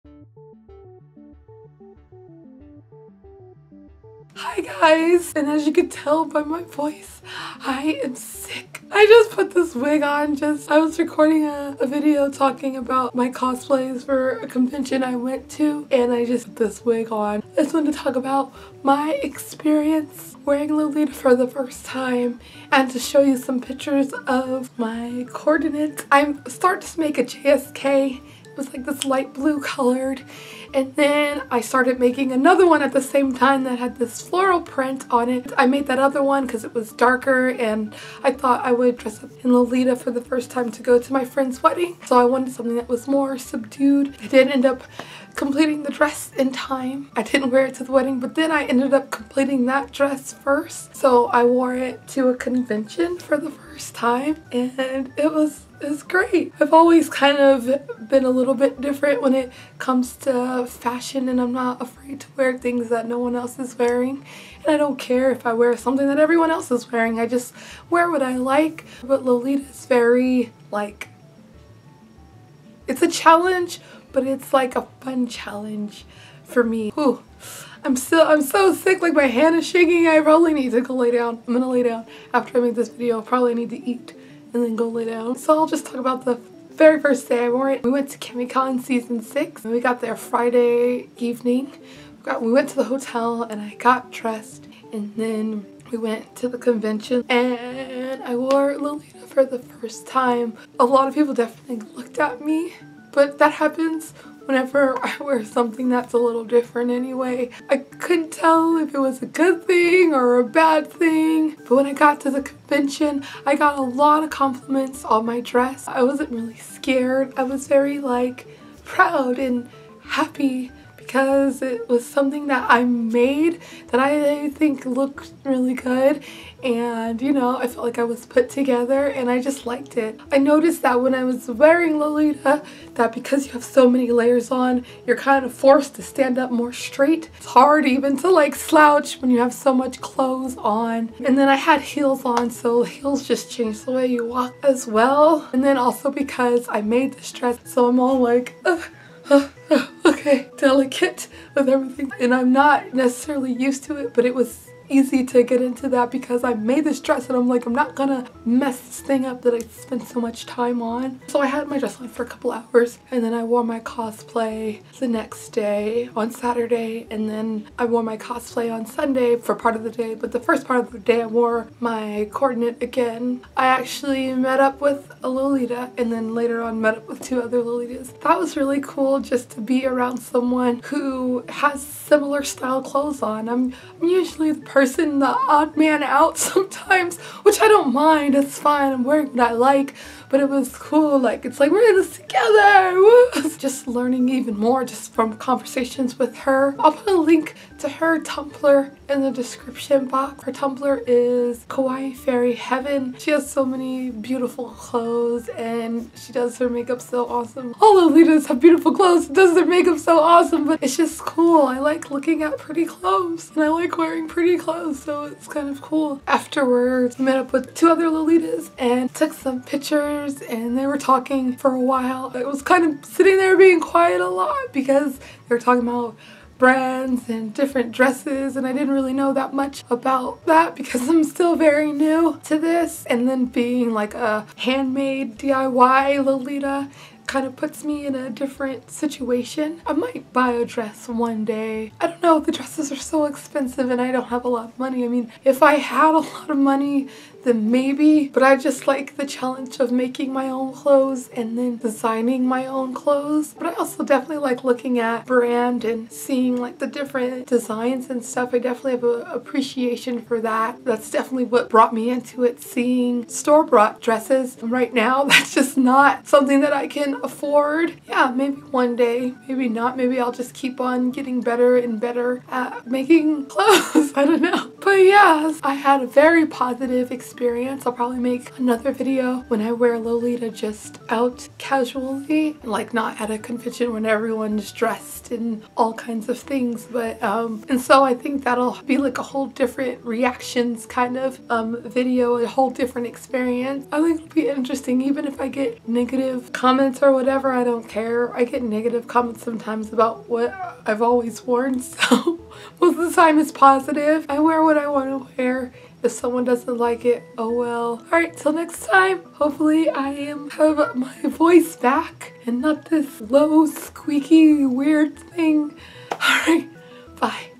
Hi guys, and as you can tell by my voice, I am sick. I just put this wig on. I was recording a video talking about my cosplays for a convention I went to, and I just put this wig on. I just wanted to talk about my experience wearing Lolita for the first time and to show you some pictures of my coordinates. I'm starting to make a JSK. It was like this light blue colored, and then I started making another one at the same time that had this floral print on it. I made that other one because it was darker and I thought I would dress up in Lolita for the first time to go to my friend's wedding, so I wanted something that was more subdued. I did end up completing the dress in time. I didn't wear it to the wedding, but then I ended up completing that dress first, so I wore it to a convention for the first time, and it was great. I've always kind of been a little bit different when it comes to fashion, and I'm not afraid to wear things that no one else is wearing, and I don't care if I wear something that everyone else is wearing. I just wear what I like. But Lolita is very, like, it's a challenge, but it's like a fun challenge for me. Ooh, I'm so sick, like my hand is shaking. I probably need to go lay down. I'm gonna lay down after I make this video. I'll probably need to eat and then go lay down. So I'll just talk about the very first day I wore it. We went to Comic-Con season 6 and we got there Friday evening. We went to the hotel and I got dressed, and then we went to the convention and I wore Lolita for the first time. A lot of people definitely looked at me, but that happens whenever I wear something that's a little different anyway. I couldn't tell if it was a good thing or a bad thing, but when I got to the convention, I got a lot of compliments on my dress. I wasn't really scared. I was very, like, proud and happy because it was something that I made that I think looked really good, and you know, I felt like I was put together and I just liked it. I noticed that when I was wearing Lolita, that because you have so many layers on, you're kind of forced to stand up more straight. It's hard even to like slouch when you have so much clothes on. And then I had heels on, so heels just change the way you walk as well. And then also because I made this dress, so I'm all like okay, delicate with everything, and I'm not necessarily used to it, but it was easy to get into that because I made this dress and I'm like, I'm not gonna mess this thing up that I spent so much time on. So I had my dress on for a couple hours, and then I wore my cosplay the next day on Saturday, and then I wore my cosplay on Sunday for part of the day, but the first part of the day I wore my coordinate again. I actually met up with a Lolita and then later on met up with 2 other Lolitas. That was really cool, just to be around someone who has similar style clothes on. I'm usually the person, the odd man out sometimes, which I don't mind. It's fine. I'm wearing what I like, but it was cool. Like, it's like, we're in this together. Woo! Just learning even more just from conversations with her. I'll put a link to her Tumblr in the description box. Her Tumblr is Kawaii Fairy Heaven. She has so many beautiful clothes and she does her makeup so awesome. All Lolitas have beautiful clothes, does their makeup so awesome, but it's just cool. I like looking at pretty clothes and I like wearing pretty clothes, so it's kind of cool. Afterwards, I met up with 2 other Lolitas and took some pictures, and they were talking for a while. I was kind of sitting there being quiet a lot because they were talking about brands and different dresses, and I didn't really know that much about that because I'm still very new to this, and then being like a handmade DIY Lolita kind of puts me in a different situation. I might buy a dress one day. I don't know, the dresses are so expensive and I don't have a lot of money. I mean, if I had a lot of money, then maybe, but I just like the challenge of making my own clothes and then designing my own clothes. But I also definitely like looking at brand and seeing like the different designs and stuff. I definitely have an appreciation for that. That's definitely what brought me into it, seeing store-bought dresses. And right now, that's just not something that I can afford. Yeah, maybe one day, maybe not. Maybe I'll just keep on getting better and better better at making clothes. I don't know. But yes, I had a very positive experience. I'll probably make another video when I wear Lolita just out casually, like not at a convention when everyone's dressed in all kinds of things. But and so I think that'll be like a whole different reactions kind of video, a whole different experience. I think it'll be interesting. Even if I get negative comments or whatever, I don't care. I get negative comments sometimes about what I've always worn, so most of the time it's positive. I wear what I want to wear. If someone doesn't like it, oh well. Alright, till next time, hopefully I have my voice back and not this low, squeaky, weird thing. Alright, bye.